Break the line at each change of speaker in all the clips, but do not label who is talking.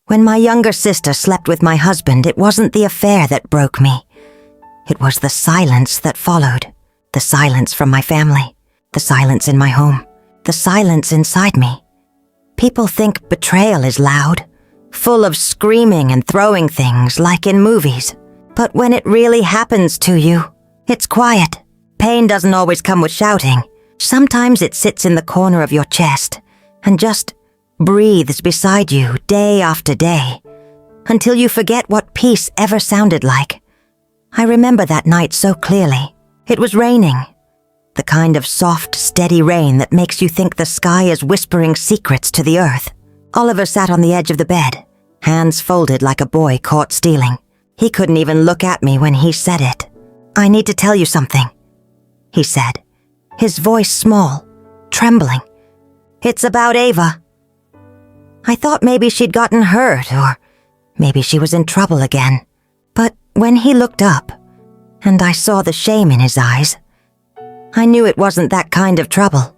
When my younger sister slept with my husband, it wasn't the affair that broke me. It was the silence that followed. The silence from my family. The silence in my home. The silence inside me. People think betrayal is loud, full of screaming and throwing things like in movies. But when it really happens to you, it's quiet. Pain doesn't always come with shouting. Sometimes it sits in the corner of your chest and just breathes beside you day after day until you forget what peace ever sounded like. I remember that night so clearly. It was raining. The kind of soft, steady rain that makes you think the sky is whispering secrets to the earth. Oliver sat on the edge of the bed, hands folded like a boy caught stealing. He couldn't even look at me when he said it. "I need to tell you something," he said, his voice small, trembling. "It's about Ava." I thought maybe she'd gotten hurt or maybe she was in trouble again. But when he looked up and I saw the shame in his eyes, I knew it wasn't that kind of trouble.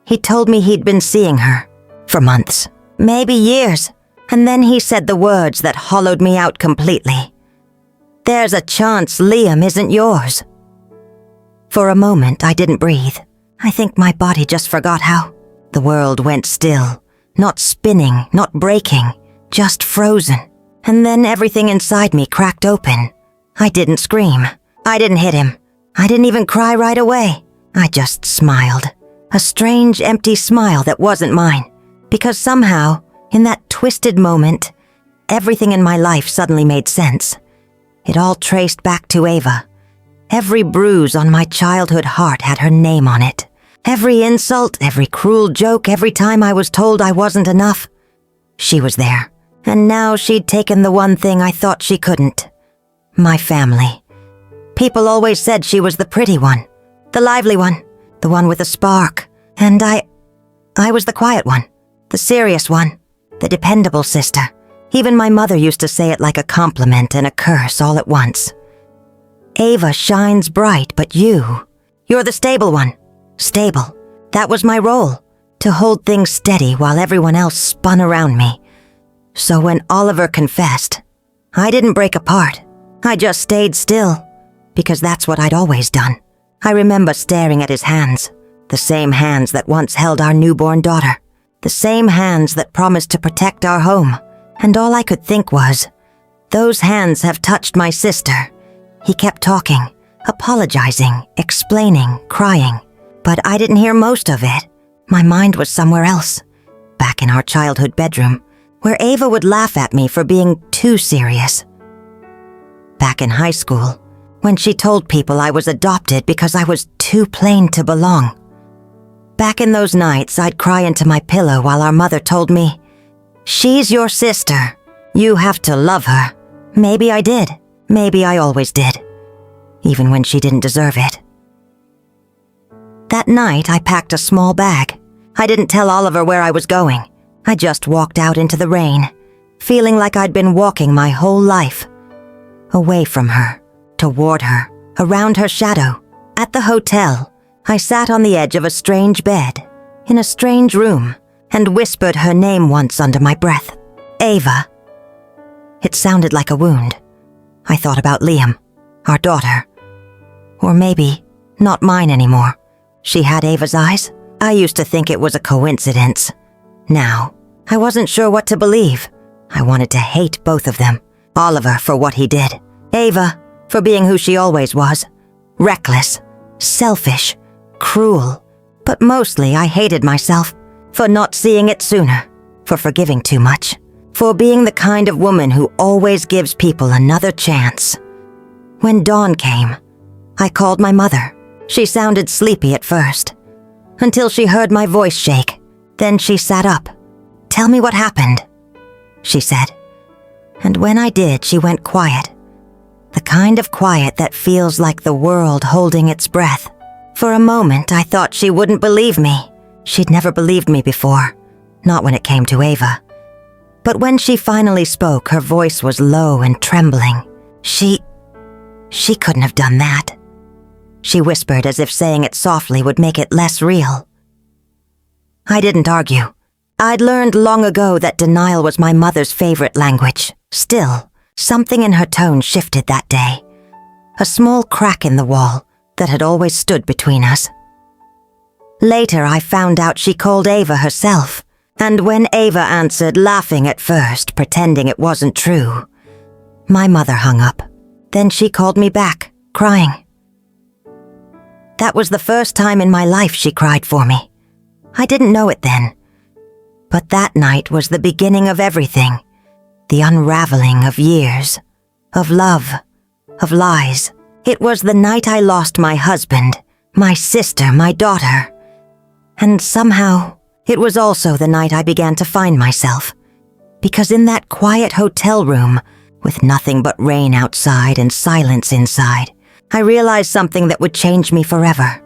He told me he'd been seeing her for months, maybe years, and then he said the words that hollowed me out completely. "There's a chance Liam isn't yours." For a moment, I didn't breathe. I think my body just forgot how. The world went still, not spinning, not breaking, just frozen. And then everything inside me cracked open. I didn't scream. I didn't hit him. I didn't even cry right away. I just smiled. A strange, empty smile that wasn't mine. Because somehow, in that twisted moment, everything in my life suddenly made sense. It all traced back to Ava. Every bruise on my childhood heart had her name on it. Every insult, every cruel joke, every time I was told I wasn't enough. She was there. And now she'd taken the one thing I thought she couldn't. My family. People always said she was the pretty one, the lively one, the one with a spark. And I was the quiet one, the serious one, the dependable sister. Even my mother used to say it like a compliment and a curse all at once. "Ava shines bright, but you're the stable one." Stable. That was my role, to hold things steady while everyone else spun around me. So when Oliver confessed, I didn't break apart. I just stayed still, because that's what I'd always done. I remember staring at his hands, the same hands that once held our newborn daughter, the same hands that promised to protect our home. And all I could think was, those hands have touched my sister. He kept talking, apologizing, explaining, crying. But I didn't hear most of it. My mind was somewhere else, back in our childhood bedroom, where Ava would laugh at me for being too serious. Back in high school, when she told people I was adopted because I was too plain to belong. Back in those nights, I'd cry into my pillow while our mother told me, "She's your sister. You have to love her." Maybe I did. Maybe I always did. Even when she didn't deserve it. That night, I packed a small bag. I didn't tell Oliver where I was going. I just walked out into the rain, feeling like I'd been walking my whole life. Away from her, toward her, around her shadow. At the hotel, I sat on the edge of a strange bed, in a strange room, and whispered her name once under my breath. "Ava." It sounded like a wound. I thought about Liam, our daughter. Or maybe, not mine anymore. She had Ava's eyes. I used to think it was a coincidence. Now, I wasn't sure what to believe. I wanted to hate both of them. Oliver for what he did. Ava for being who she always was. Reckless, selfish, cruel. But mostly I hated myself for not seeing it sooner, for forgiving too much, for being the kind of woman who always gives people another chance. When dawn came, I called my mother. She sounded sleepy at first, until she heard my voice shake. Then she sat up. "Tell me what happened," she said. And when I did, she went quiet. The kind of quiet that feels like the world holding its breath. For a moment, I thought she wouldn't believe me. She'd never believed me before, not when it came to Ava. But when she finally spoke, her voice was low and trembling. She couldn't have done that. She whispered as if saying it softly would make it less real. I didn't argue. I'd learned long ago that denial was my mother's favorite language. Still, something in her tone shifted that day. A small crack in the wall that had always stood between us. Later, I found out she called Ava herself, and when Ava answered, laughing at first, pretending it wasn't true, my mother hung up. Then she called me back, crying. That was the first time in my life she cried for me. I didn't know it then. But that night was the beginning of everything. The unraveling of years. Of love. Of lies. It was the night I lost my husband, my sister, my daughter. And somehow, it was also the night I began to find myself. Because in that quiet hotel room, with nothing but rain outside and silence inside, I realized something that would change me forever.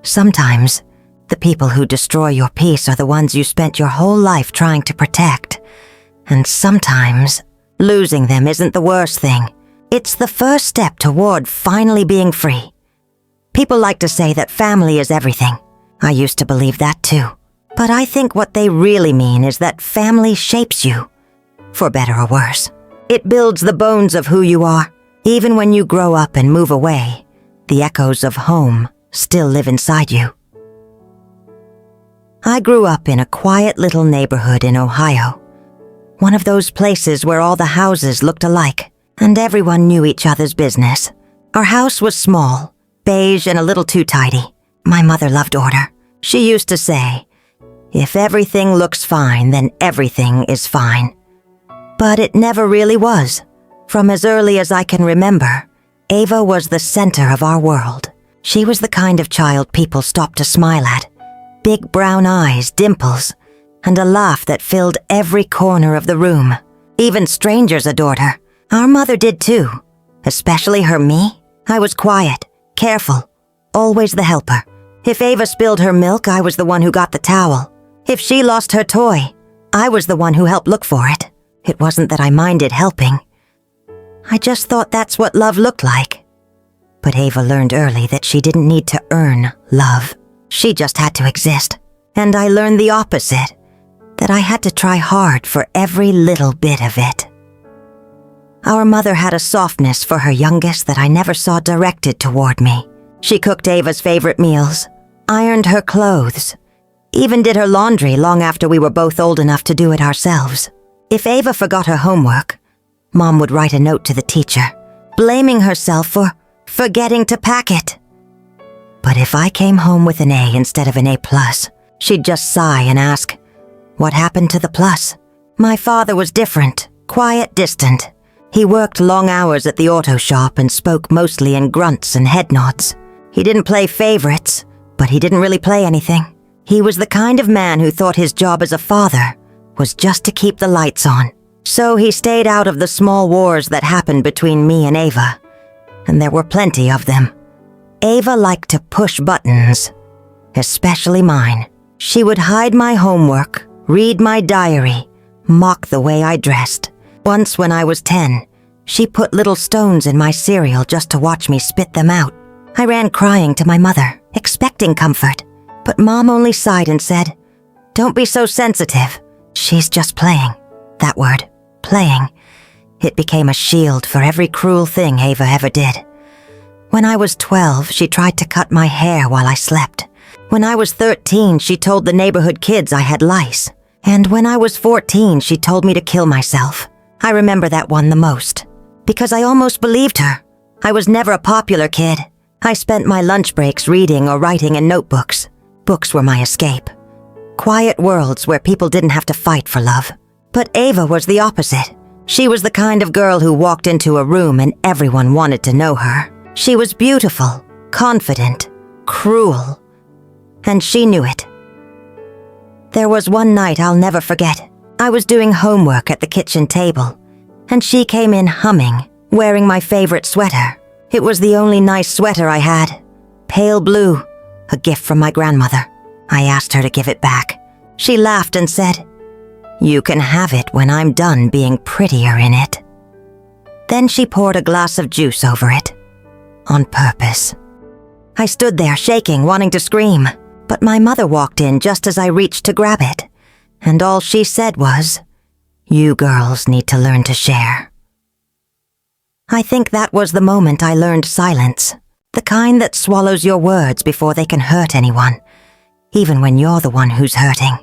Sometimes, the people who destroy your peace are the ones you spent your whole life trying to protect. And sometimes, losing them isn't the worst thing. It's the first step toward finally being free. People like to say that family is everything. I used to believe that too. But I think what they really mean is that family shapes you, for better or worse. It builds the bones of who you are. Even when you grow up and move away, the echoes of home still live inside you. I grew up in a quiet little neighborhood in Ohio. One of those places where all the houses looked alike, and everyone knew each other's business. Our house was small, beige and a little too tidy. My mother loved order. She used to say, "If everything looks fine, then everything is fine." But it never really was. From as early as I can remember, Ava was the center of our world. She was the kind of child people stopped to smile at. Big brown eyes, dimples, and a laugh that filled every corner of the room. Even strangers adored her. Our mother did too. Especially her me. I was quiet, careful, always the helper. If Ava spilled her milk, I was the one who got the towel. If she lost her toy, I was the one who helped look for it. It wasn't that I minded helping. I just thought that's what love looked like. But Ava learned early that she didn't need to earn love. She just had to exist. And I learned the opposite, that I had to try hard for every little bit of it. Our mother had a softness for her youngest that I never saw directed toward me. She cooked Ava's favorite meals, ironed her clothes, even did her laundry long after we were both old enough to do it ourselves. If Ava forgot her homework, Mom would write a note to the teacher, blaming herself for forgetting to pack it. But if I came home with an A instead of an A+, she'd just sigh and ask, "What happened to the plus?" My father was different, quiet, distant. He worked long hours at the auto shop and spoke mostly in grunts and head nods. He didn't play favorites, but he didn't really play anything. He was the kind of man who thought his job as a father was just to keep the lights on. So he stayed out of the small wars that happened between me and Ava. And there were plenty of them. Ava liked to push buttons, especially mine. She would hide my homework, read my diary, mock the way I dressed. Once when I was 10, she put little stones in my cereal just to watch me spit them out. I ran crying to my mother, expecting comfort. But Mom only sighed and said, "Don't be so sensitive. She's just playing." That word, playing. It became a shield for every cruel thing Ava ever did. When I was 12, she tried to cut my hair while I slept. When I was 13, she told the neighborhood kids I had lice. And when I was 14, she told me to kill myself. I remember that one the most, because I almost believed her. I was never a popular kid. I spent my lunch breaks reading or writing in notebooks. Books were my escape. Quiet worlds where people didn't have to fight for love. But Ava was the opposite. She was the kind of girl who walked into a room and everyone wanted to know her. She was beautiful, confident, cruel, and she knew it. There was one night I'll never forget. I was doing homework at the kitchen table, and she came in humming, wearing my favorite sweater. It was the only nice sweater I had. Pale blue, a gift from my grandmother. I asked her to give it back. She laughed and said, "You can have it when I'm done being prettier in it." Then she poured a glass of juice over it. On purpose. I stood there shaking, wanting to scream, but my mother walked in just as I reached to grab it. and all she said was, "You girls need to learn to share." I think that was the moment I learned silence, the kind that swallows your words before they can hurt anyone, even when you're the one who's hurting.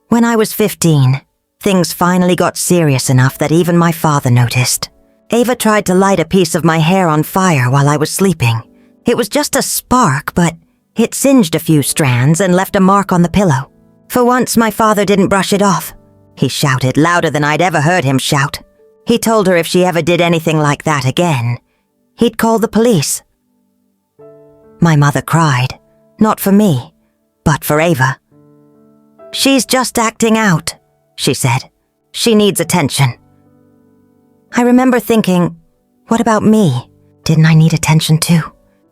When I was 15, things finally got serious enough that even my father noticed. Ava tried to light a piece of my hair on fire while I was sleeping. It was just a spark, but it singed a few strands and left a mark on the pillow. For once, my father didn't brush it off. He shouted louder than I'd ever heard him shout. He told her if she ever did anything like that again, he'd call the police. My mother cried, not for me, but for Ava. "She's just acting out," she said. "She needs attention." I remember thinking, what about me? Didn't I need attention too?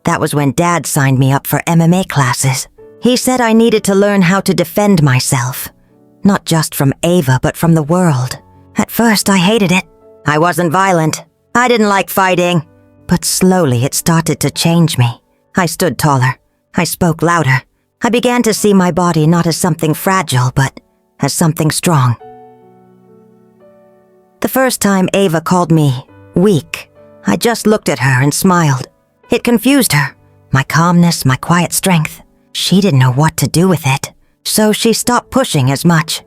That was when Dad signed me up for MMA classes. He said I needed to learn how to defend myself, not just from Ava, but from the world. At first, I hated it. I wasn't violent. I didn't like fighting. But slowly, it started to change me. I stood taller. I spoke louder. I began to see my body not as something fragile, but as something strong. The first time Ava called me weak, I just looked at her and smiled. It confused her, my calmness, my quiet strength. She didn't know what to do with it, so she stopped pushing as much.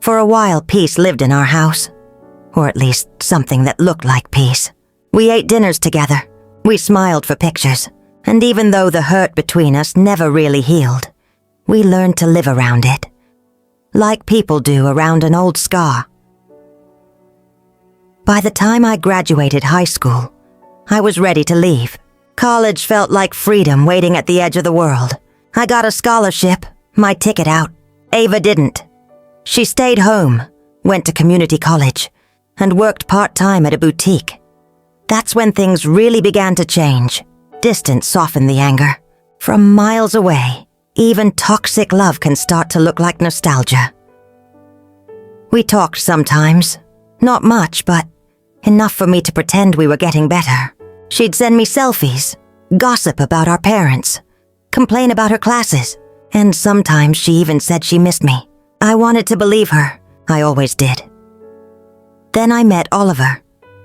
For a while, peace lived in our house, or at least something that looked like peace. We ate dinners together. We smiled for pictures, and even though the hurt between us never really healed, we learned to live around it, like people do around an old scar. By the time I graduated high school, I was ready to leave. College felt like freedom waiting at the edge of the world. I got a scholarship, my ticket out. Ava didn't. She stayed home, went to community college, and worked part-time at a boutique. That's when things really began to change. Distance softened the anger. From miles away, even toxic love can start to look like nostalgia. We talked sometimes. Not much, but enough for me to pretend we were getting better. She'd send me selfies, gossip about our parents, complain about her classes, and sometimes she even said she missed me. I wanted to believe her. I always did. Then I met Oliver.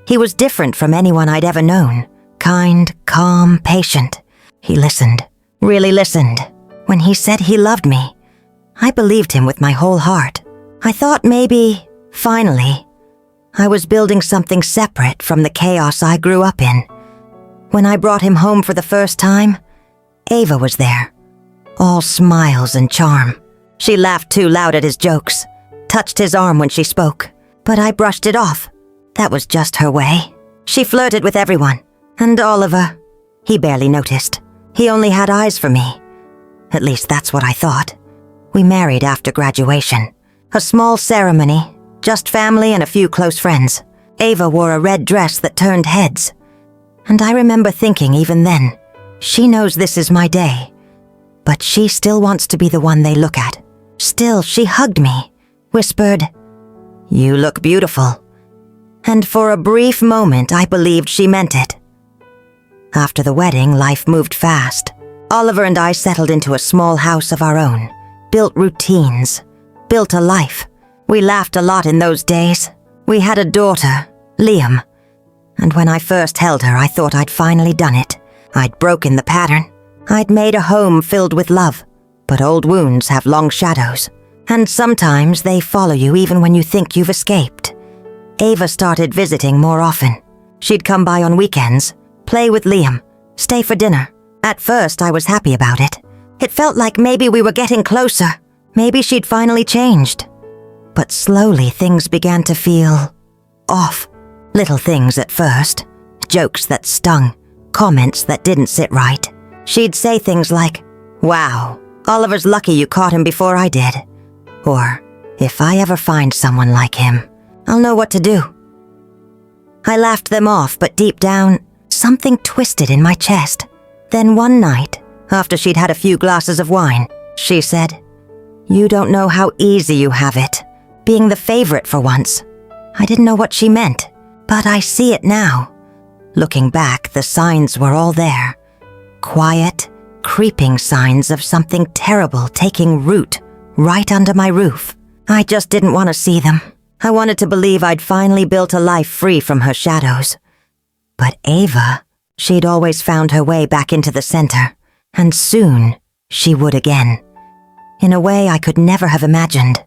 He was different from anyone I'd ever known. Kind, calm, patient. He listened, really listened. When he said he loved me, I believed him with my whole heart. I thought maybe, finally, I was building something separate from the chaos I grew up in. When I brought him home for the first time, Ava was there, all smiles and charm. She laughed too loud at his jokes, touched his arm when she spoke, but I brushed it off. That was just her way. She flirted with everyone, and Oliver, he barely noticed. He only had eyes for me. At least that's what I thought. We married after graduation. A small ceremony, just family and a few close friends. Ava wore a red dress that turned heads. And I remember thinking even then, she knows this is my day. But she still wants to be the one they look at. Still, she hugged me, whispered, "You look beautiful." And for a brief moment, I believed she meant it. After the wedding, life moved fast. Oliver and I settled into a small house of our own, built routines, built a life. We laughed a lot in those days. We had a daughter, Liam. And when I first held her, I thought I'd finally done it. I'd broken the pattern. I'd made a home filled with love. But old wounds have long shadows. And sometimes they follow you even when you think you've escaped. Ava started visiting more often. She'd come by on weekends, play with Liam, stay for dinner. At first, I was happy about it. It felt like maybe we were getting closer. Maybe she'd finally changed. But slowly things began to feel off. Little things at first. Jokes that stung. Comments that didn't sit right. She'd say things like, "Wow, Oliver's lucky you caught him before I did." Or, "If I ever find someone like him, I'll know what to do." I laughed them off, but deep down, something twisted in my chest. Then one night, after she'd had a few glasses of wine, she said, "You don't know how easy you have it, being the favorite for once." I didn't know what she meant, but I see it now. Looking back, the signs were all there. Quiet, creeping signs of something terrible taking root right under my roof. I just didn't want to see them. I wanted to believe I'd finally built a life free from her shadows. But Ava, she'd always found her way back into the center, and soon she would again, in a way I could never have imagined.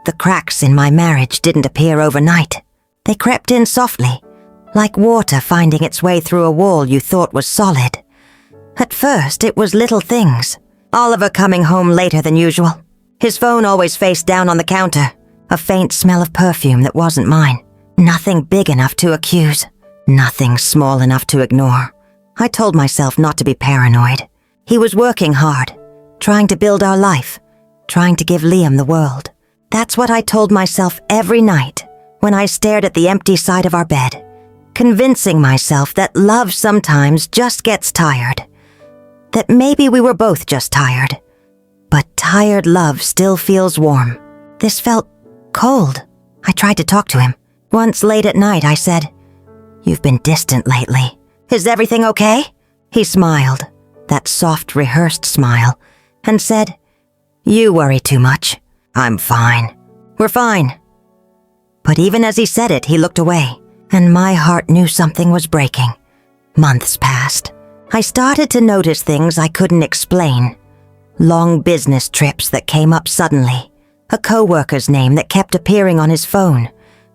The cracks in my marriage didn't appear overnight. They crept in softly, like water finding its way through a wall you thought was solid. At first, it was little things. Oliver coming home later than usual. His phone always face down on the counter. A faint smell of perfume that wasn't mine. Nothing big enough to accuse. Nothing small enough to ignore. I told myself not to be paranoid. He was working hard, trying to build our life, trying to give Liam the world. That's what I told myself every night when I stared at the empty side of our bed, convincing myself that love sometimes just gets tired. That maybe we were both just tired. But tired love still feels warm. This felt cold. I tried to talk to him. Once late at night, I said, "You've been distant lately. Is everything okay?" He smiled, that soft, rehearsed smile, and said, "You worry too much. I'm fine. We're fine." But even as he said it, he looked away, and my heart knew something was breaking. Months passed. I started to notice things I couldn't explain. Long business trips that came up suddenly. A co-worker's name that kept appearing on his phone.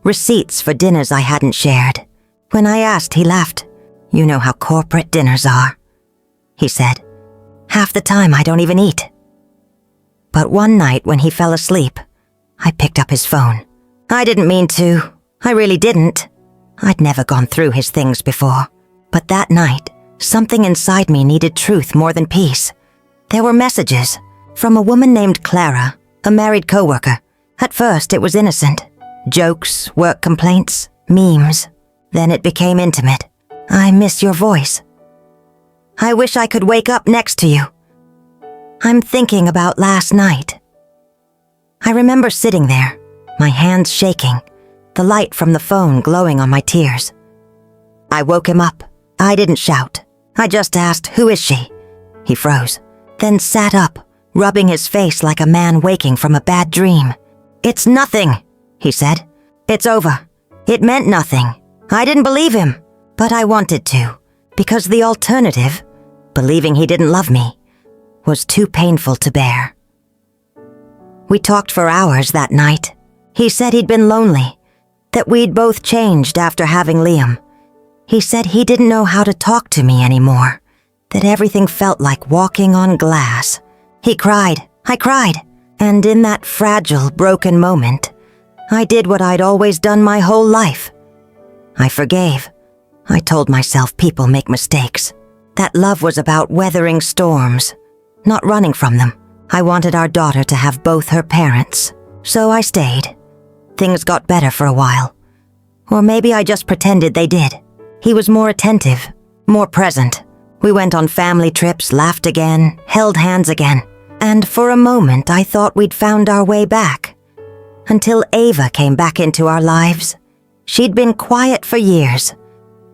Receipts for dinners I hadn't shared. When I asked, he laughed. "You know how corporate dinners are," he said. "Half the time I don't even eat." But one night when he fell asleep, I picked up his phone. I didn't mean to. I really didn't. I'd never gone through his things before. But that night, something inside me needed truth more than peace. There were messages from a woman named Clara, a married coworker. At first, it was innocent. Jokes, work complaints, memes. Then it became intimate. "I miss your voice. I wish I could wake up next to you. I'm thinking about last night." I remember sitting there, my hands shaking, the light from the phone glowing on my tears. I woke him up. I didn't shout. I just asked, "Who is she?" He froze, then sat up, rubbing his face like a man waking from a bad dream. "It's nothing," he said. "It's over. It meant nothing. I didn't believe him, but I wanted to, because the alternative, believing he didn't love me, was too painful to bear." We talked for hours that night. He said he'd been lonely, that we'd both changed after having Liam. He said he didn't know how to talk to me anymore, that everything felt like walking on glass. He cried. I cried. And in that fragile, broken moment, I did what I'd always done my whole life. I forgave. I told myself people make mistakes, that love was about weathering storms, not running from them. I wanted our daughter to have both her parents, so I stayed. Things got better for a while. Or maybe I just pretended they did. He was more attentive, more present. We went on family trips, laughed again, held hands again. And for a moment, I thought we'd found our way back. Until Ava came back into our lives. She'd been quiet for years,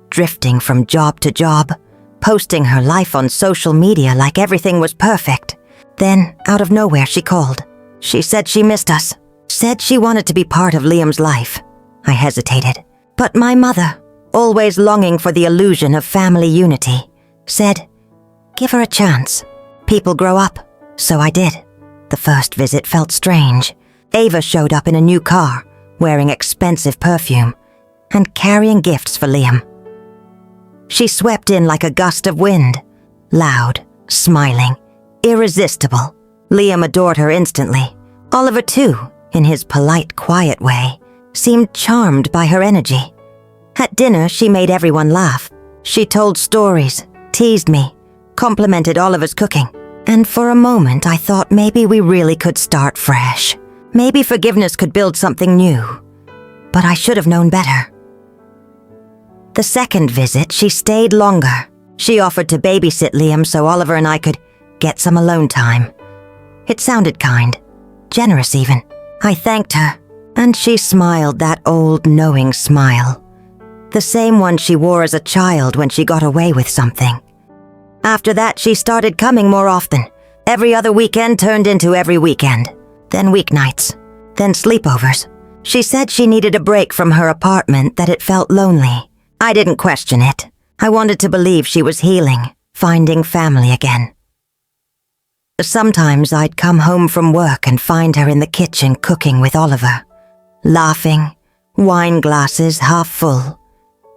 drifting from job to job, posting her life on social media like everything was perfect. Then, out of nowhere, she called. She said she missed us, said she wanted to be part of Liam's life. I hesitated. But my mother, always longing for the illusion of family unity, said, "Give her a chance. People grow up." So I did. The first visit felt strange. Ava showed up in a new car, wearing expensive perfume, and carrying gifts for Liam. She swept in like a gust of wind, loud, smiling, irresistible. Liam adored her instantly. Oliver, too, in his polite, quiet way, seemed charmed by her energy. At dinner, she made everyone laugh. She told stories, teased me, complimented Oliver's cooking. And for a moment, I thought maybe we really could start fresh. Maybe forgiveness could build something new. But I should have known better. The second visit, she stayed longer. She offered to babysit Liam so Oliver and I could get some alone time. It sounded kind, generous even. I thanked her, and she smiled that old knowing smile. The same one she wore as a child when she got away with something. After that, she started coming more often. Every other weekend turned into every weekend, then weeknights, then sleepovers. She said she needed a break from her apartment, that it felt lonely. I didn't question it. I wanted to believe she was healing, finding family again. Sometimes I'd come home from work and find her in the kitchen cooking with Oliver, laughing, wine glasses half full,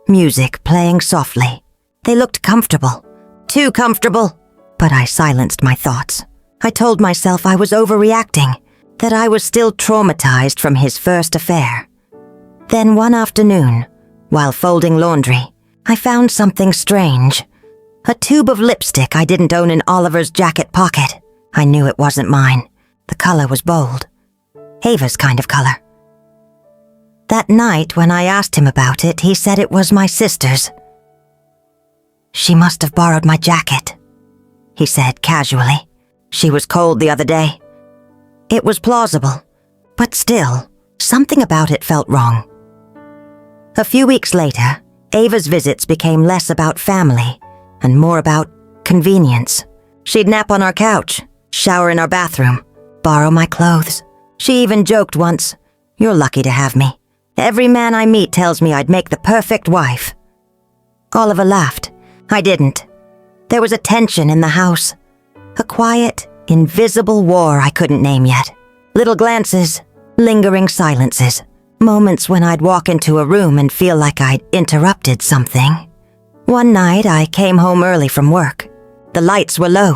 music playing softly. They looked comfortable, too comfortable, but I silenced my thoughts. I told myself I was overreacting, that I was still traumatized from his first affair. Then one afternoon, while folding laundry, I found something strange. A tube of lipstick I didn't own in Oliver's jacket pocket. I knew it wasn't mine. The color was bold. Ava's kind of color. That night, when I asked him about it, he said it was my sister's. "She must have borrowed my jacket," he said casually. "She was cold the other day." It was plausible, but still, something about it felt wrong. A few weeks later, Ava's visits became less about family and more about convenience. She'd nap on our couch, shower in our bathroom, borrow my clothes. She even joked once, "You're lucky to have me. Every man I meet tells me I'd make the perfect wife." Oliver laughed. I didn't. There was a tension in the house. A quiet, invisible war I couldn't name yet. Little glances, lingering silences. Moments when I'd walk into a room and feel like I'd interrupted something. One night I came home early from work. The lights were low.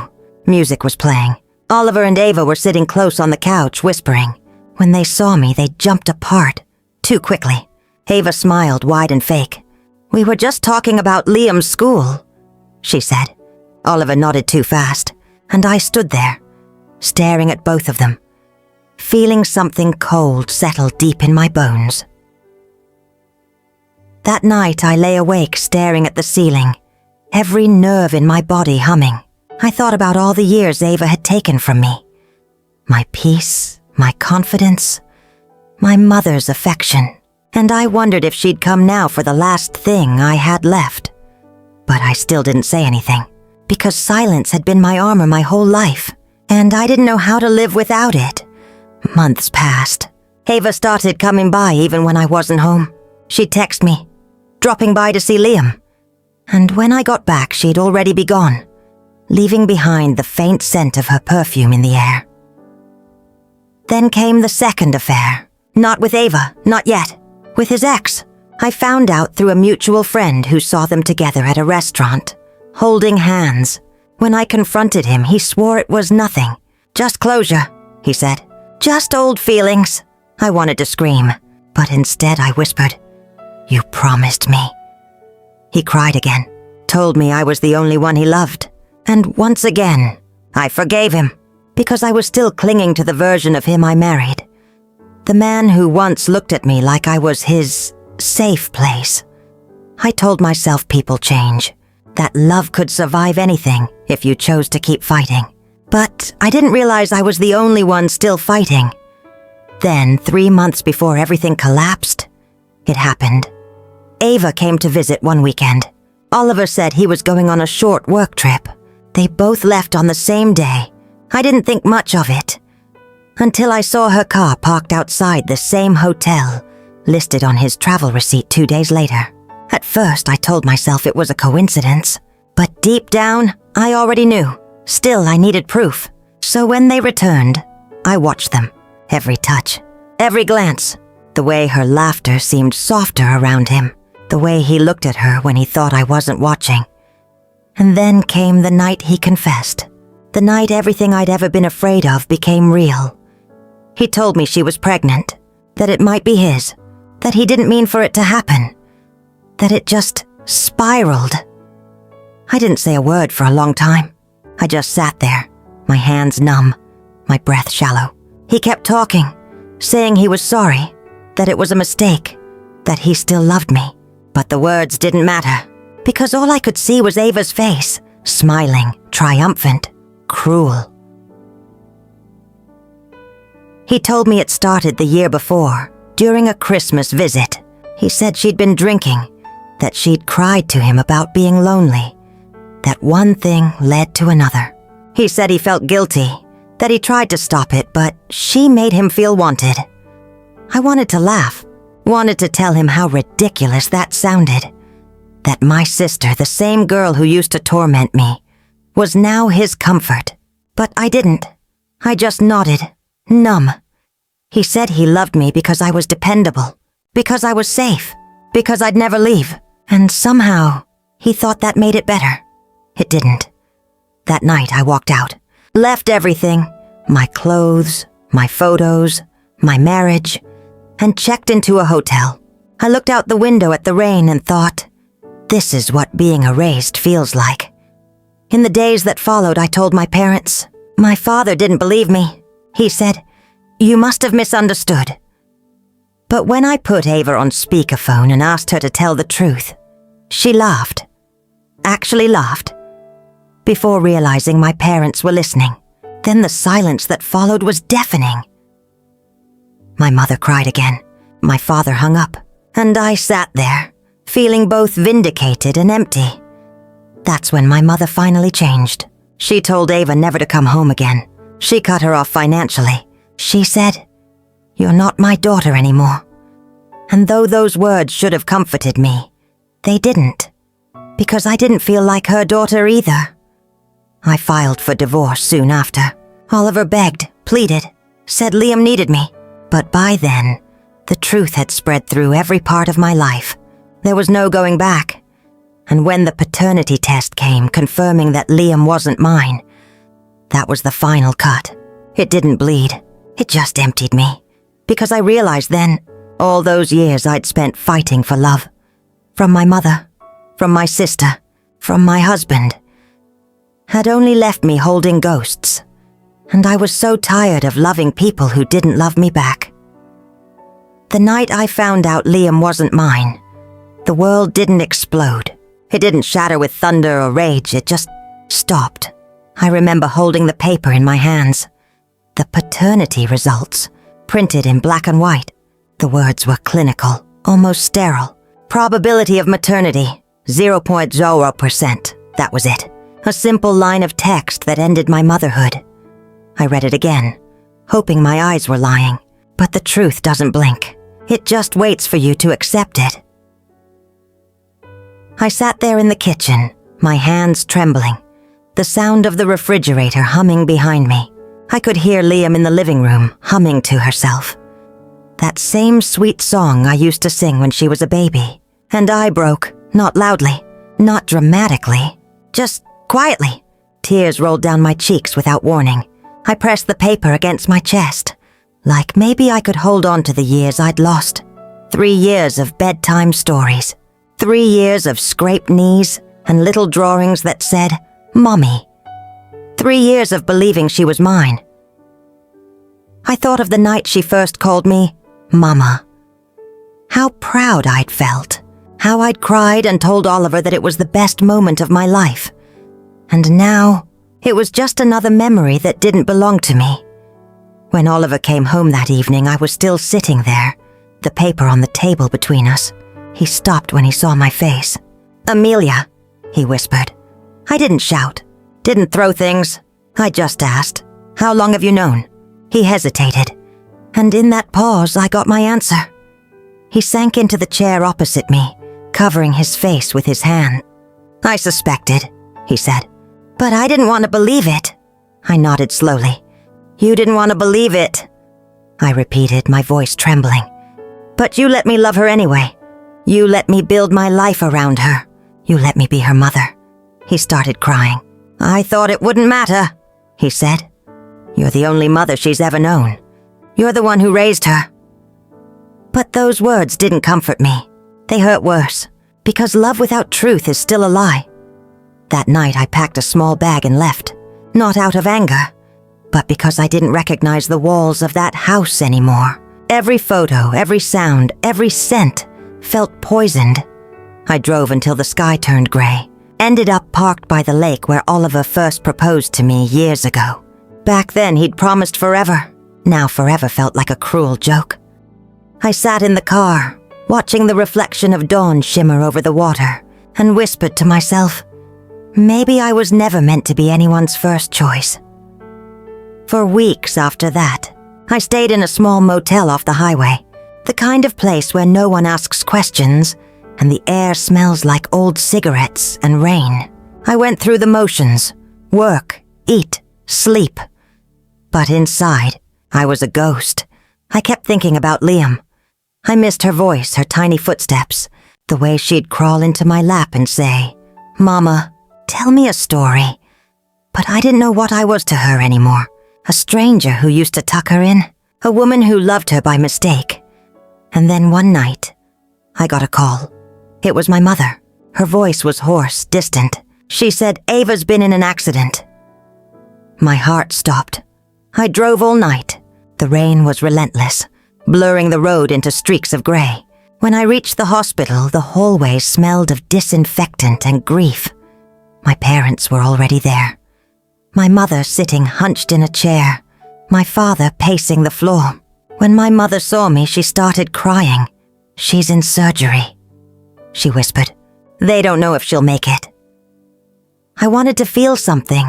Music was playing. Oliver and Ava were sitting close on the couch, whispering. When they saw me, they jumped apart. Too quickly. Ava smiled, wide and fake. "We were just talking about Liam's school," she said. Oliver nodded too fast, and I stood there, staring at both of them, feeling something cold settle deep in my bones. That night I lay awake staring at the ceiling, every nerve in my body humming. I thought about all the years Ava had taken from me. My peace, my confidence, my mother's affection, and I wondered if she'd come now for the last thing I had left. But I still didn't say anything, because silence had been my armor my whole life, and I didn't know how to live without it. Months passed. Ava started coming by even when I wasn't home. She'd text me, dropping by to see Liam. And when I got back, she'd already be gone, leaving behind the faint scent of her perfume in the air. Then came the second affair. Not with Ava, not yet. With his ex. I found out through a mutual friend who saw them together at a restaurant, holding hands. When I confronted him, he swore it was nothing. "Just closure," he said. "Just old feelings." I wanted to scream, but instead I whispered, "You promised me." He cried again, told me I was the only one he loved. And once again, I forgave him, because I was still clinging to the version of him I married. The man who once looked at me like I was his safe place. I told myself people change, that love could survive anything if you chose to keep fighting. But I didn't realize I was the only one still fighting. Then, 3 months before everything collapsed, it happened. Ava came to visit one weekend. Oliver said he was going on a short work trip. They both left on the same day. I didn't think much of it, until I saw her car parked outside the same hotel, listed on his travel receipt 2 days later. At first, I told myself it was a coincidence, but deep down, I already knew. Still, I needed proof. So when they returned, I watched them. Every touch, every glance. The way her laughter seemed softer around him. The way he looked at her when he thought I wasn't watching. And then came the night he confessed. The night everything I'd ever been afraid of became real. He told me she was pregnant, that it might be his, that he didn't mean for it to happen, that it just spiraled. I didn't say a word for a long time. I just sat there, my hands numb, my breath shallow. He kept talking, saying he was sorry, that it was a mistake, that he still loved me. But the words didn't matter, because all I could see was Ava's face, smiling, triumphant, cruel. He told me it started the year before, during a Christmas visit. He said she'd been drinking, that she'd cried to him about being lonely, that one thing led to another. He said he felt guilty, that he tried to stop it, but she made him feel wanted. I wanted to laugh, wanted to tell him how ridiculous that sounded. That my sister, the same girl who used to torment me, was now his comfort. But I didn't. I just nodded, numb. He said he loved me because I was dependable, because I was safe, because I'd never leave. And somehow, he thought that made it better. It didn't. That night I walked out, left everything, my clothes, my photos, my marriage, and checked into a hotel. I looked out the window at the rain and thought, this is what being erased feels like. In the days that followed, I told my parents. My father didn't believe me. He said, "You must have misunderstood." But when I put Ava on speakerphone and asked her to tell the truth, she laughed. Actually laughed. Before realizing my parents were listening, then the silence that followed was deafening. My mother cried again. My father hung up, and I sat there, feeling both vindicated and empty. That's when my mother finally changed. She told Ava never to come home again. She cut her off financially. She said, "You're not my daughter anymore." And though those words should have comforted me, they didn't, because I didn't feel like her daughter either. I filed for divorce soon after. Oliver begged, pleaded, said Liam needed me. But by then, the truth had spread through every part of my life. There was no going back. And when the paternity test came confirming that Liam wasn't mine, that was the final cut. It didn't bleed. It just emptied me. Because I realized then, all those years I'd spent fighting for love. From my mother, from my sister, from my husband, had only left me holding ghosts. And I was so tired of loving people who didn't love me back. The night I found out Liam wasn't mine, the world didn't explode. It didn't shatter with thunder or rage, it just stopped. I remember holding the paper in my hands. The paternity results, printed in black and white. The words were clinical, almost sterile. Probability of maternity, 0.0%. That was it. A simple line of text that ended my motherhood. I read it again, hoping my eyes were lying. But the truth doesn't blink. It just waits for you to accept it. I sat there in the kitchen, my hands trembling, the sound of the refrigerator humming behind me. I could hear Liam in the living room, humming to herself. That same sweet song I used to sing when she was a baby. And I broke, not loudly, not dramatically, just quietly. Tears rolled down my cheeks without warning. I pressed the paper against my chest, like maybe I could hold on to the years I'd lost. 3 years of bedtime stories. 3 years of scraped knees and little drawings that said, "Mommy." 3 years of believing she was mine. I thought of the night she first called me Mama. How proud I'd felt. How I'd cried and told Oliver that it was the best moment of my life. And now, it was just another memory that didn't belong to me. When Oliver came home that evening, I was still sitting there, the paper on the table between us. He stopped when he saw my face. "Amelia," he whispered. I didn't shout, didn't throw things. I just asked, "How long have you known?" He hesitated, and in that pause, I got my answer. He sank into the chair opposite me, covering his face with his hand. "I suspected," he said, "but I didn't want to believe it." I nodded slowly. "You didn't want to believe it," I repeated, my voice trembling. "But you let me love her anyway. You let me build my life around her. You let me be her mother." He started crying. "I thought it wouldn't matter," he said. "You're the only mother she's ever known. You're the one who raised her." But those words didn't comfort me. They hurt worse, because love without truth is still a lie. That night I packed a small bag and left, not out of anger, but because I didn't recognize the walls of that house anymore. Every photo, every sound, every scent felt poisoned. I drove until the sky turned gray, ended up parked by the lake where Oliver first proposed to me years ago. Back then he'd promised forever. Now forever felt like a cruel joke. I sat in the car, watching the reflection of dawn shimmer over the water, and whispered to myself, Maybe I was never meant to be anyone's first choice. For weeks after that, I stayed in a small motel off the highway, the kind of place where no one asks questions and the air smells like old cigarettes and rain. I went through the motions, work, eat, sleep. But inside, I was a ghost. I kept thinking about Liam. I missed her voice, her tiny footsteps, the way she'd crawl into my lap and say, "Mama, tell me a story." But I didn't know what I was to her anymore. A stranger who used to tuck her in, a woman who loved her by mistake. And then one night, I got a call. It was my mother. Her voice was hoarse, distant. She said, "Ava's been in an accident." My heart stopped. I drove all night. The rain was relentless, blurring the road into streaks of gray. When I reached the hospital, the hallway smelled of disinfectant and grief. My parents were already there. My mother sitting hunched in a chair, my father pacing the floor. When my mother saw me, she started crying. "She's in surgery," she whispered. "They don't know if she'll make it." I wanted to feel something,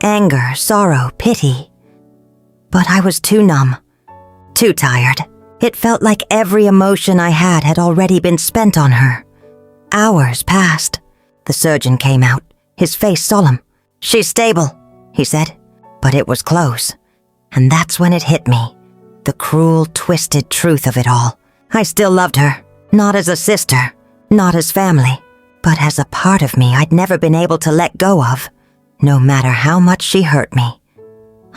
anger, sorrow, pity. But I was too numb, too tired. It felt like every emotion I had already been spent on her. Hours passed. The surgeon came out, his face solemn. "She's stable," he said, but it was close. And that's when it hit me, the cruel, twisted truth of it all. I still loved her, not as a sister, not as family, but as a part of me I'd never been able to let go of, no matter how much she hurt me.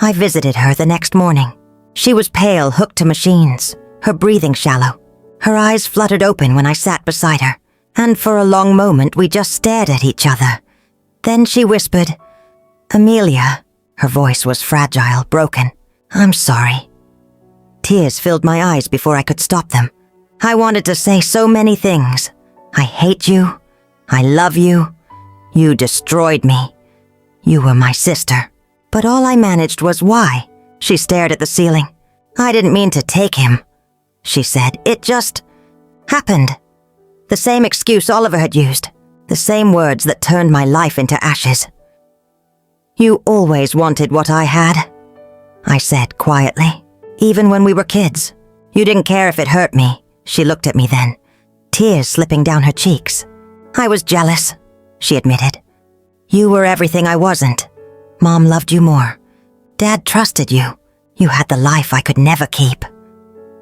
I visited her the next morning. She was pale, hooked to machines, her breathing shallow. Her eyes fluttered open when I sat beside her, and for a long moment we just stared at each other. Then she whispered, "Amelia." Her voice was fragile, broken. "I'm sorry." Tears filled my eyes before I could stop them. I wanted to say so many things. "I hate you. I love you. You destroyed me. You were my sister." But all I managed was, "Why?" She stared at the ceiling. "I didn't mean to take him," she said. "It just happened." The same excuse Oliver had used, the same words that turned my life into ashes. "You always wanted what I had," I said quietly, "even when we were kids. You didn't care if it hurt me." She looked at me then, tears slipping down her cheeks. "I was jealous," she admitted. "You were everything I wasn't. Mom loved you more. Dad trusted you. You had the life I could never keep."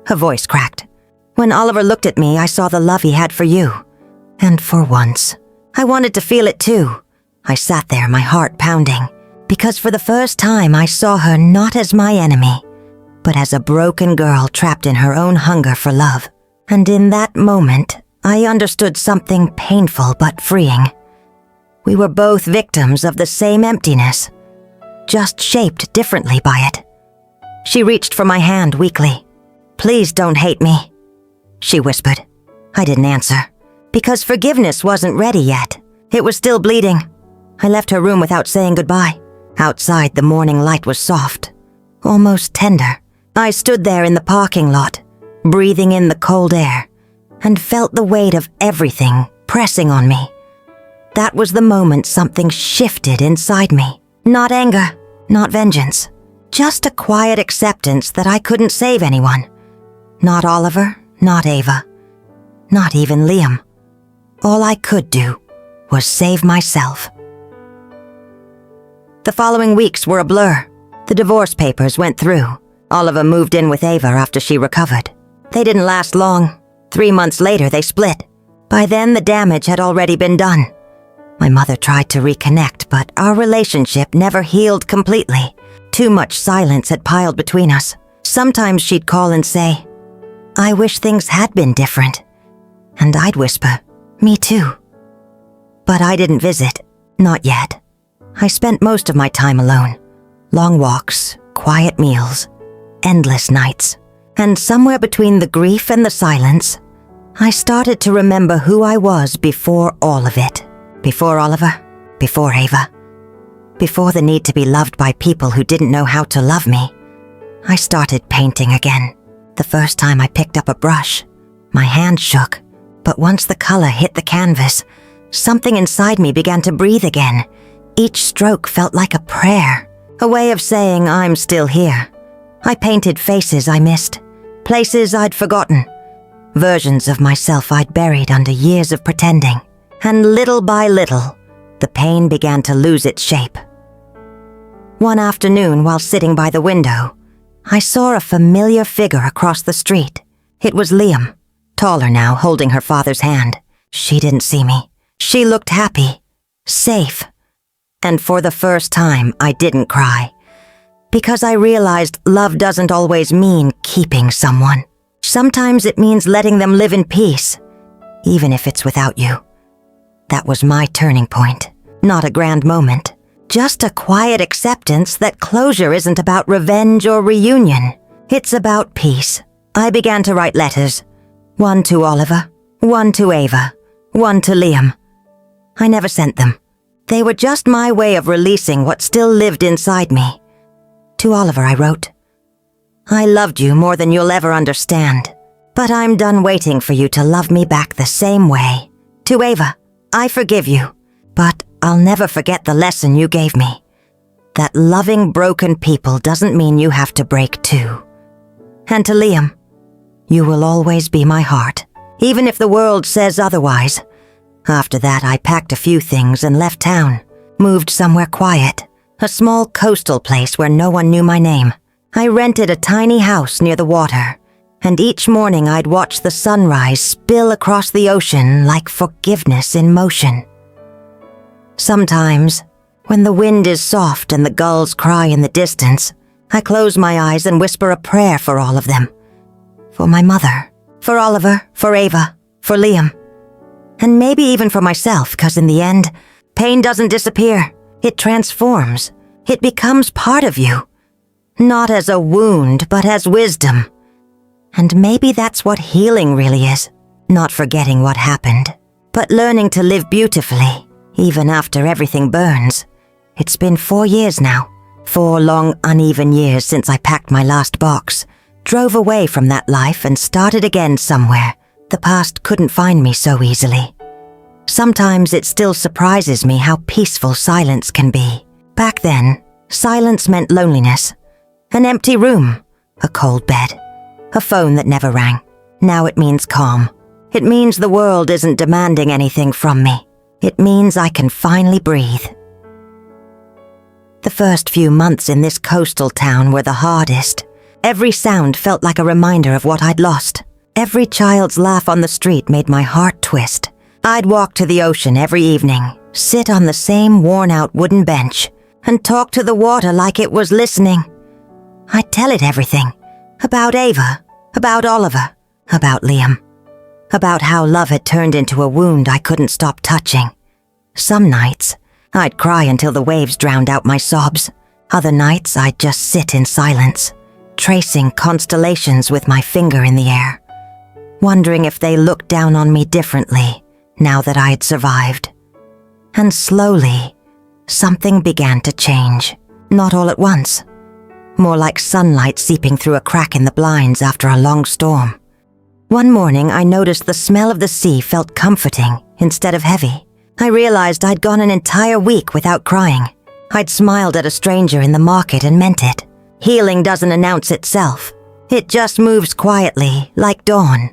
Her voice cracked. "When Oliver looked at me, I saw the love he had for you. And for once, I wanted to feel it too." I sat there, my heart pounding, because for the first time I saw her not as my enemy, but as a broken girl trapped in her own hunger for love. And in that moment, I understood something painful but freeing. We were both victims of the same emptiness, just shaped differently by it. She reached for my hand weakly. "Please don't hate me," she whispered. I didn't answer, because forgiveness wasn't ready yet. It was still bleeding. I left her room without saying goodbye. Outside, the morning light was soft, almost tender. I stood there in the parking lot, breathing in the cold air, and felt the weight of everything pressing on me. That was the moment something shifted inside me. Not anger, not vengeance, just a quiet acceptance that I couldn't save anyone. Not Oliver, not Ava, not even Liam. All I could do was save myself. The following weeks were a blur. The divorce papers went through. Oliver moved in with Ava after she recovered. They didn't last long. 3 months later, they split. By then, the damage had already been done. My mother tried to reconnect, but our relationship never healed completely. Too much silence had piled between us. Sometimes she'd call and say, "I wish things had been different." And I'd whisper, "Me too." But I didn't visit, not yet. I spent most of my time alone. Long walks, quiet meals, endless nights. And somewhere between the grief and the silence, I started to remember who I was before all of it. Before Oliver, before Ava, before the need to be loved by people who didn't know how to love me. I started painting again. The first time I picked up a brush, my hand shook, but once the color hit the canvas, something inside me began to breathe again. Each stroke felt like a prayer, a way of saying I'm still here. I painted faces I missed, places I'd forgotten, versions of myself I'd buried under years of pretending. And little by little, the pain began to lose its shape. One afternoon, while sitting by the window, I saw a familiar figure across the street. It was Liam, taller now, holding her father's hand. She didn't see me. She looked happy, safe. And for the first time, I didn't cry. Because I realized love doesn't always mean keeping someone. Sometimes it means letting them live in peace, even if it's without you. That was my turning point, not a grand moment. Just a quiet acceptance that closure isn't about revenge or reunion. It's about peace. I began to write letters. One to Oliver, one to Ava, one to Liam. I never sent them. They were just my way of releasing what still lived inside me. To Oliver I wrote, I loved you more than you'll ever understand, but I'm done waiting for you to love me back the same way. To Ava, I forgive you, but I'll never forget the lesson you gave me. That loving broken people doesn't mean you have to break too. And to Liam, you will always be my heart, even if the world says otherwise. After that, I packed a few things and left town, moved somewhere quiet, a small coastal place where no one knew my name. I rented a tiny house near the water, and each morning I'd watch the sunrise spill across the ocean like forgiveness in motion. Sometimes, when the wind is soft and the gulls cry in the distance, I close my eyes and whisper a prayer for all of them. For my mother, for Oliver, for Ava, for Liam. And maybe even for myself, 'cause in the end, pain doesn't disappear. It transforms. It becomes part of you. Not as a wound, but as wisdom. And maybe that's what healing really is. Not forgetting what happened, but learning to live beautifully, even after everything burns. It's been 4 years now. 4 long, uneven years since I packed my last box, drove away from that life and started again somewhere. The past couldn't find me so easily. Sometimes it still surprises me how peaceful silence can be. Back then, silence meant loneliness. An empty room, a cold bed, a phone that never rang. Now it means calm. It means the world isn't demanding anything from me. It means I can finally breathe. The first few months in this coastal town were the hardest. Every sound felt like a reminder of what I'd lost. Every child's laugh on the street made my heart twist. I'd walk to the ocean every evening, sit on the same worn-out wooden bench, and talk to the water like it was listening. I'd tell it everything. About Ava, about Oliver, about Liam. About how love had turned into a wound I couldn't stop touching. Some nights, I'd cry until the waves drowned out my sobs. Other nights, I'd just sit in silence, tracing constellations with my finger in the air, wondering if they looked down on me differently now that I had survived. And slowly, something began to change. Not all at once. More like sunlight seeping through a crack in the blinds after a long storm. One morning, I noticed the smell of the sea felt comforting instead of heavy. I realized I'd gone an entire week without crying. I'd smiled at a stranger in the market and meant it. Healing doesn't announce itself. It just moves quietly, like dawn.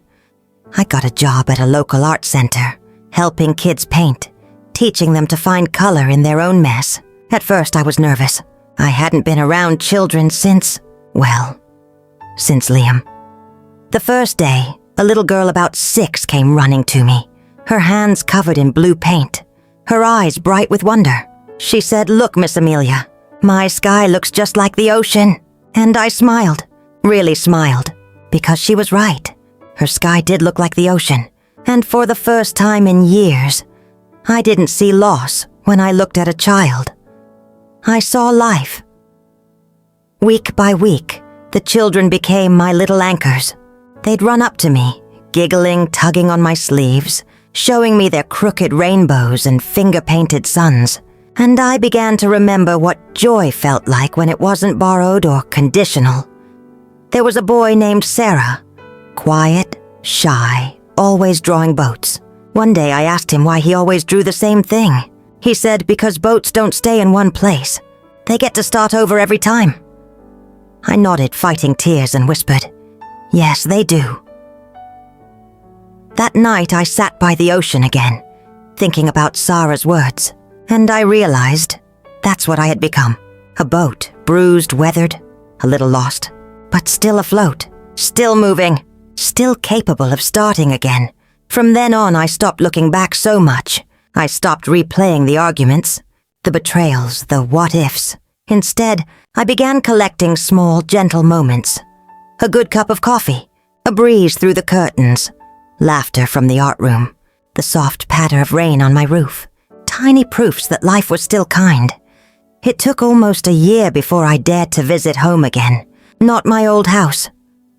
I got a job at a local art center, helping kids paint, teaching them to find color in their own mess. At first, I was nervous. I hadn't been around children since Liam. The first day, a little girl about 6 came running to me, her hands covered in blue paint, her eyes bright with wonder. She said, "Look, Miss Amelia, my sky looks just like the ocean." And I smiled, really smiled, because she was right. Her sky did look like the ocean, and for the first time in years, I didn't see loss when I looked at a child. I saw life. Week by week, the children became my little anchors. They'd run up to me, giggling, tugging on my sleeves, showing me their crooked rainbows and finger-painted suns. And I began to remember what joy felt like when it wasn't borrowed or conditional. There was a boy named Sarah, quiet, shy, always drawing boats. One day I asked him why he always drew the same thing. He said because boats don't stay in one place. They get to start over every time. I nodded, fighting tears, and whispered, "Yes, they do." That night I sat by the ocean again, thinking about Sarah's words, and I realized that's what I had become. A boat, bruised, weathered, a little lost, but still afloat, still moving, still capable of starting again. From then on, I stopped looking back so much. I stopped replaying the arguments, the betrayals, the what-ifs. Instead, I began collecting small, gentle moments. A good cup of coffee, a breeze through the curtains, laughter from the art room, the soft patter of rain on my roof, tiny proofs that life was still kind. It took almost a year before I dared to visit home again. Not my old house.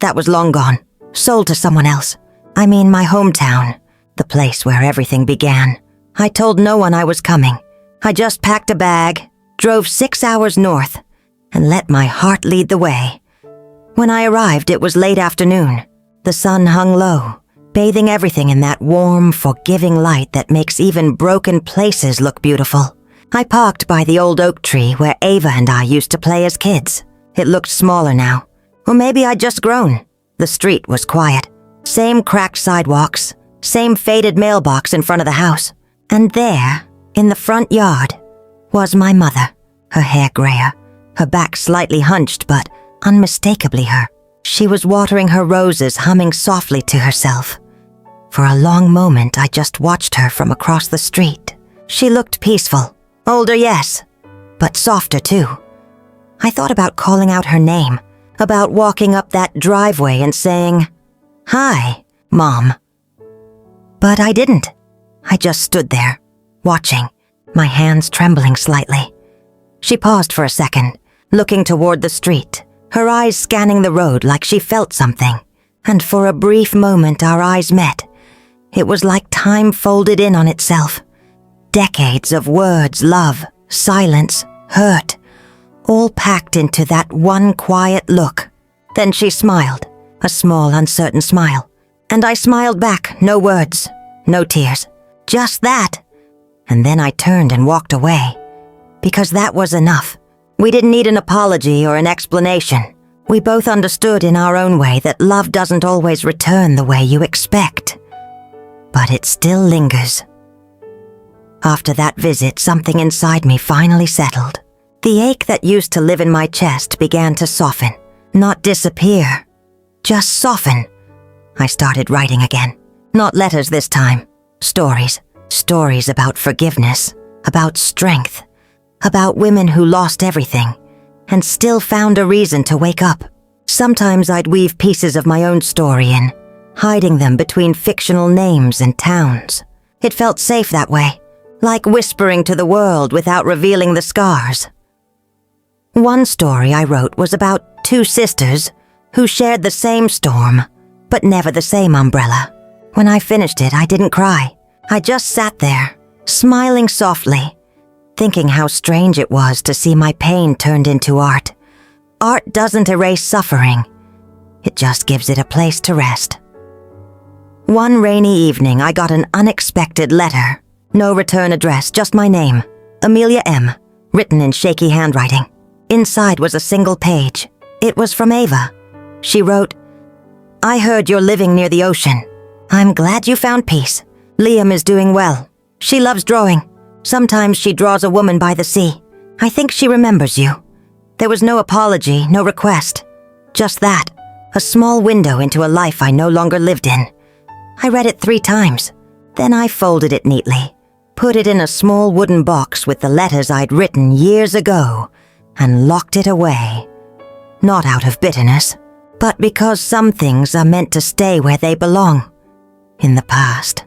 That was long gone, sold to someone else. I mean my hometown, the place where everything began. I told no one I was coming. I just packed a bag, drove 6 hours north, and let my heart lead the way. When I arrived, it was late afternoon. The sun hung low, bathing everything in that warm, forgiving light that makes even broken places look beautiful. I parked by the old oak tree where Ava and I used to play as kids. It looked smaller now. Or maybe I'd just grown. The street was quiet. Same cracked sidewalks, same faded mailbox in front of the house. And there, in the front yard, was my mother, her hair grayer, her back slightly hunched but unmistakably her. She was watering her roses, humming softly to herself. For a long moment, I just watched her from across the street. She looked peaceful. Older, yes, but softer too. I thought about calling out her name, about walking up that driveway and saying, "Hi, Mom." But I didn't. I just stood there, watching, my hands trembling slightly. She paused for a second, looking toward the street, her eyes scanning the road like she felt something. And for a brief moment our eyes met. It was like time folded in on itself. Decades of words, love, silence, hurt, all packed into that one quiet look. Then she smiled, a small, uncertain smile. And I smiled back, no words, no tears, just that. And then I turned and walked away. Because that was enough. We didn't need an apology or an explanation. We both understood in our own way that love doesn't always return the way you expect. But it still lingers. After that visit, something inside me finally settled. The ache that used to live in my chest began to soften, not disappear, just soften. I started writing again. Not letters this time. Stories. Stories about forgiveness, about strength, about women who lost everything and still found a reason to wake up. Sometimes I'd weave pieces of my own story in, hiding them between fictional names and towns. It felt safe that way, like whispering to the world without revealing the scars. One story I wrote was about 2 sisters who shared the same storm, but never the same umbrella. When I finished it, I didn't cry. I just sat there, smiling softly, thinking how strange it was to see my pain turned into art. Art doesn't erase suffering. It just gives it a place to rest. One rainy evening, I got an unexpected letter. No return address, just my name, Amelia M., written in shaky handwriting. Inside was a single page. It was from Ava. She wrote, "I heard you're living near the ocean. I'm glad you found peace. Liam is doing well. She loves drawing. Sometimes she draws a woman by the sea. I think she remembers you." There was no apology, no request. Just that, a small window into a life I no longer lived in. I read it 3 times. Then I folded it neatly, put it in a small wooden box with the letters I'd written years ago, and locked it away. Not out of bitterness, but because some things are meant to stay where they belong, in the past.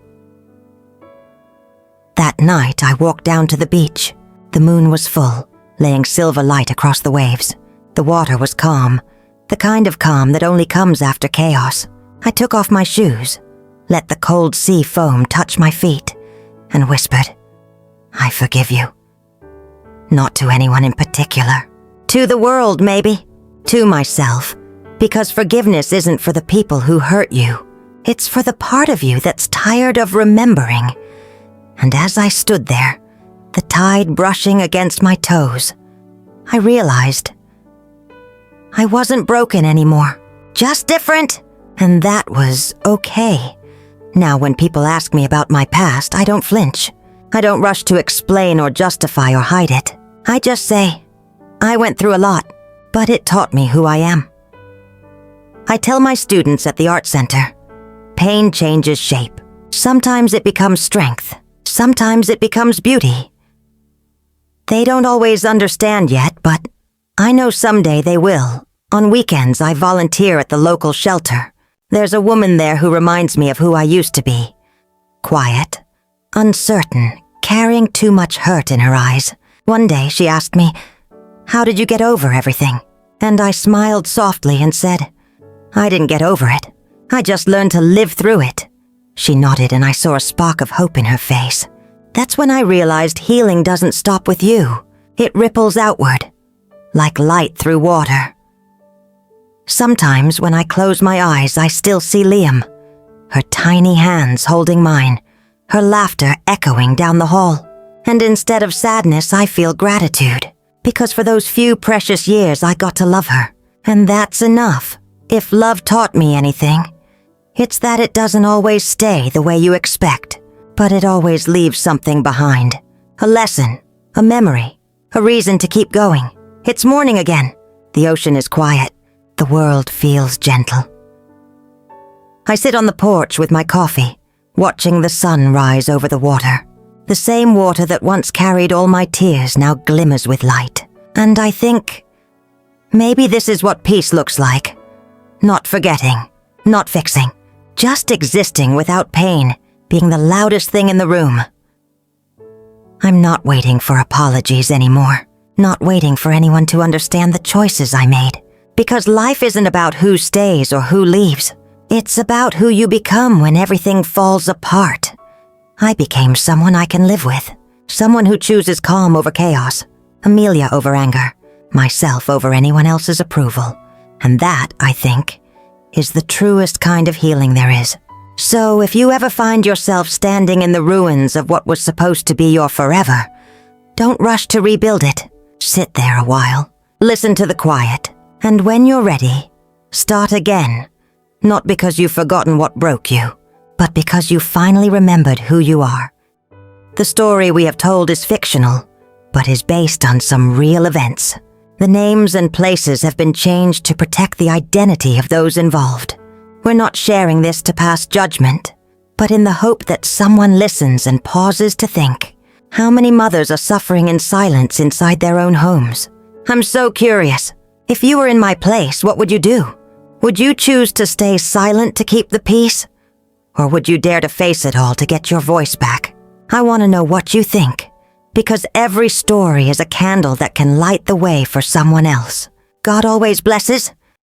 That night, I walked down to the beach. The moon was full, laying silver light across the waves. The water was calm, the kind of calm that only comes after chaos. I took off my shoes, let the cold sea foam touch my feet, and whispered, "I forgive you." Not to anyone in particular. To the world, maybe. To myself. Because forgiveness isn't for the people who hurt you. It's for the part of you that's tired of remembering. And as I stood there, the tide brushing against my toes, I realized I wasn't broken anymore, just different, and that was okay. Now when people ask me about my past, I don't flinch. I don't rush to explain or justify or hide it. I just say, I went through a lot, but it taught me who I am. I tell my students at the art center, pain changes shape. Sometimes it becomes strength. Sometimes it becomes beauty. They don't always understand yet, but I know someday they will. On weekends, I volunteer at the local shelter. There's a woman there who reminds me of who I used to be. Quiet, uncertain, carrying too much hurt in her eyes. One day she asked me, "How did you get over everything?" And I smiled softly and said, "I didn't get over it. I just learned to live through it." She nodded and I saw a spark of hope in her face. That's when I realized healing doesn't stop with you. It ripples outward, like light through water. Sometimes when I close my eyes, I still see Liam, her tiny hands holding mine, her laughter echoing down the hall. And instead of sadness, I feel gratitude, because for those few precious years I got to love her. And that's enough. If love taught me anything, it's that it doesn't always stay the way you expect, but it always leaves something behind. A lesson, a memory, a reason to keep going. It's morning again. The ocean is quiet. The world feels gentle. I sit on the porch with my coffee, watching the sun rise over the water. The same water that once carried all my tears now glimmers with light. And I think, maybe this is what peace looks like. Not forgetting, not fixing, just existing without pain, being the loudest thing in the room. I'm not waiting for apologies anymore, not waiting for anyone to understand the choices I made. Because life isn't about who stays or who leaves. It's about who you become when everything falls apart. I became someone I can live with. Someone who chooses calm over chaos, Amelia over anger, myself over anyone else's approval. And that, I think, is the truest kind of healing there is. So if you ever find yourself standing in the ruins of what was supposed to be your forever, don't rush to rebuild it. Sit there a while. Listen to the quiet. And when you're ready, start again. Not because you've forgotten what broke you, but because you finally remembered who you are. The story we have told is fictional, but is based on some real events. The names and places have been changed to protect the identity of those involved. We're not sharing this to pass judgment, but in the hope that someone listens and pauses to think. How many mothers are suffering in silence inside their own homes? I'm so curious. If you were in my place, what would you do? Would you choose to stay silent to keep the peace? Or would you dare to face it all to get your voice back? I want to know what you think, because every story is a candle that can light the way for someone else. God always blesses.